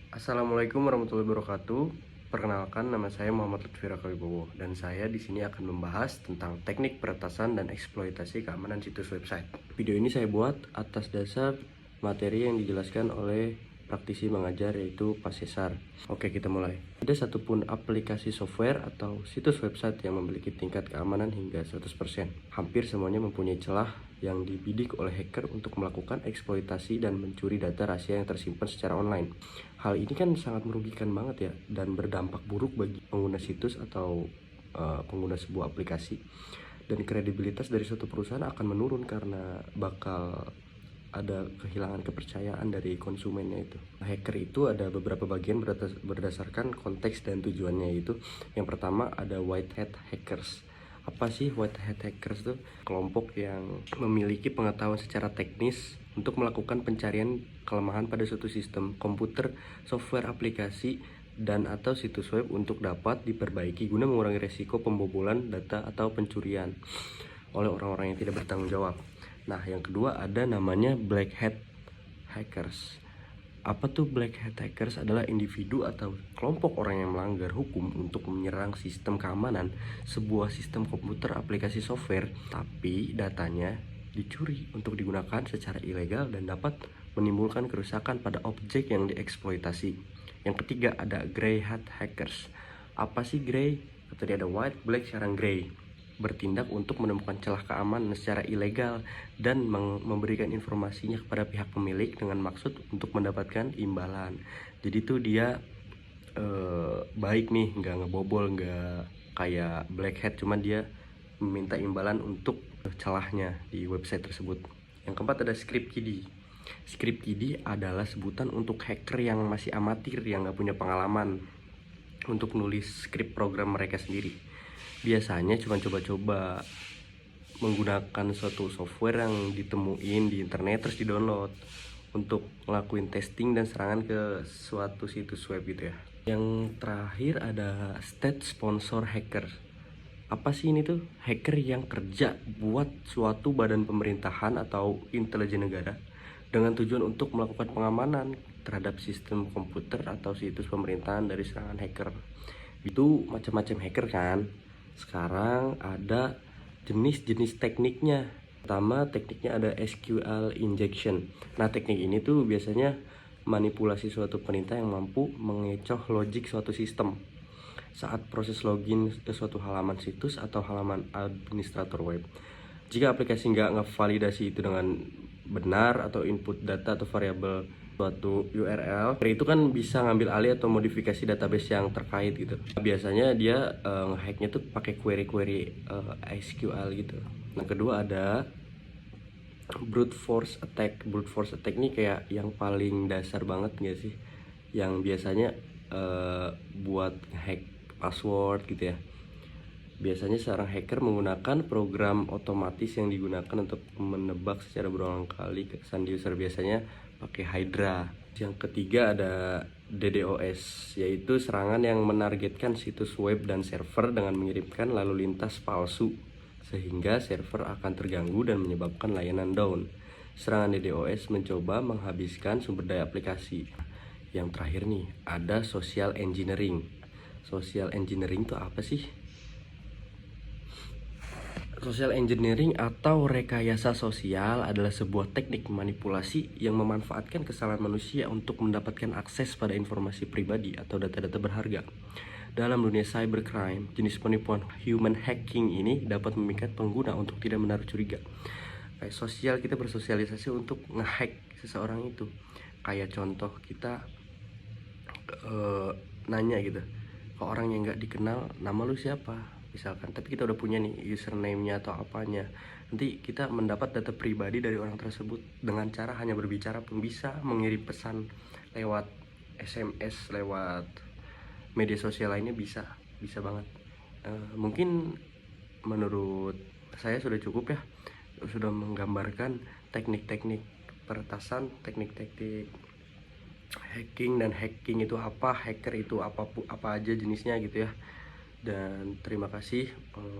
Assalamualaikum warahmatullahi wabarakatuh. Perkenalkan, nama saya Muhammad Lutfi Rakawibowo dan saya di sini akan membahas tentang teknik peretasan dan eksploitasi keamanan situs website. Video ini saya buat atas dasar materi yang dijelaskan oleh praktisi mengajar, yaitu Pak Cesar. Oke, kita mulai. Tidak satupun aplikasi software atau situs website yang memiliki tingkat keamanan hingga 100%. Hampir semuanya mempunyai celah yang dibidik oleh hacker untuk melakukan eksploitasi dan mencuri data rahasia yang tersimpan secara online. Hal ini kan sangat merugikan banget ya, dan berdampak buruk bagi pengguna situs atau pengguna sebuah aplikasi. Dan kredibilitas dari suatu perusahaan akan menurun karena bakal ada kehilangan kepercayaan dari konsumennya itu. Hacker itu ada beberapa bagian berdasarkan konteks dan tujuannya, yaitu yang pertama ada white hat hackers. Apa sih white hat hackers itu? Kelompok yang memiliki pengetahuan secara teknis untuk melakukan pencarian kelemahan pada suatu sistem komputer, software aplikasi, dan atau situs web untuk dapat diperbaiki guna mengurangi resiko pembobolan data atau pencurian oleh orang-orang yang tidak bertanggung jawab. Nah, yang kedua ada namanya black hat hackers. Apa tuh black hat hackers? Adalah individu atau kelompok orang yang melanggar hukum untuk menyerang sistem keamanan sebuah sistem komputer aplikasi software, tapi datanya dicuri untuk digunakan secara ilegal dan dapat menimbulkan kerusakan pada objek yang dieksploitasi. Yang ketiga ada grey hat hackers. Apa sih grey? Tadi ada white, black, sekarang grey. Bertindak untuk menemukan celah keamanan secara ilegal dan memberikan informasinya kepada pihak pemilik dengan maksud untuk mendapatkan imbalan. Jadi tuh dia baik nih, nggak ngebobol, nggak kayak black hat, cuman dia meminta imbalan untuk celahnya di website tersebut. Yang keempat ada script kiddie. Script kiddie adalah sebutan untuk hacker yang masih amatir, yang nggak punya pengalaman untuk nulis script program mereka sendiri. Biasanya cuma coba-coba menggunakan suatu software yang ditemuin di internet terus di-download untuk ngelakuin testing dan serangan ke suatu situs web gitu ya. Yang terakhir ada state sponsor hacker. Apa sih ini tuh? Hacker yang kerja buat suatu badan pemerintahan atau intelijen negara dengan tujuan untuk melakukan pengamanan terhadap sistem komputer atau situs pemerintahan dari serangan hacker. Itu macam-macam hacker kan. Sekarang ada jenis-jenis tekniknya. Pertama, tekniknya ada SQL injection. Nah, teknik ini tuh biasanya manipulasi suatu perintah yang mampu mengecoh logik suatu sistem saat proses login ke suatu halaman situs atau halaman administrator web. Jika aplikasi nggak ngevalidasi itu dengan benar atau input data atau variabel suatu URL, itu kan bisa ngambil alih atau modifikasi database yang terkait gitu. Biasanya dia ngehacknya tuh pakai query-query SQL gitu. Nah, kedua ada brute force attack. Brute force attack ini kayak yang paling dasar banget nggak sih? Yang biasanya buat hack password gitu ya. Biasanya seorang hacker menggunakan program otomatis yang digunakan untuk menebak secara berulang kali kesan user, biasanya pakai Hydra. Yang ketiga ada DDoS, yaitu serangan yang menargetkan situs web dan server dengan mengirimkan lalu lintas palsu sehingga server akan terganggu dan menyebabkan layanan down. Serangan DDoS mencoba menghabiskan sumber daya aplikasi. Yang terakhir nih ada social engineering. Social engineering itu apa sih? Social engineering atau rekayasa sosial adalah sebuah teknik manipulasi yang memanfaatkan kesalahan manusia untuk mendapatkan akses pada informasi pribadi atau data-data berharga. Dalam dunia cybercrime, jenis penipuan human hacking ini dapat memikat pengguna untuk tidak menaruh curiga. Kayak sosial, kita bersosialisasi untuk ngehack seseorang itu. Kayak contoh kita nanya gitu ke orang yang nggak dikenal, nama lu siapa misalkan, tapi kita udah punya nih username-nya atau apanya. Nanti kita mendapat data pribadi dari orang tersebut dengan cara hanya berbicara pun bisa, mengirim pesan lewat SMS, lewat media sosial lainnya bisa banget. Mungkin menurut saya sudah cukup ya, sudah menggambarkan teknik-teknik peretasan, teknik-teknik hacking, dan hacking itu apa, hacker itu apa aja jenisnya gitu ya. Dan terima kasih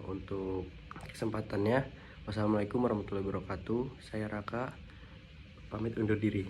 untuk kesempatannya. Wassalamualaikum warahmatullahi wabarakatuh. Saya Raka, pamit undur diri.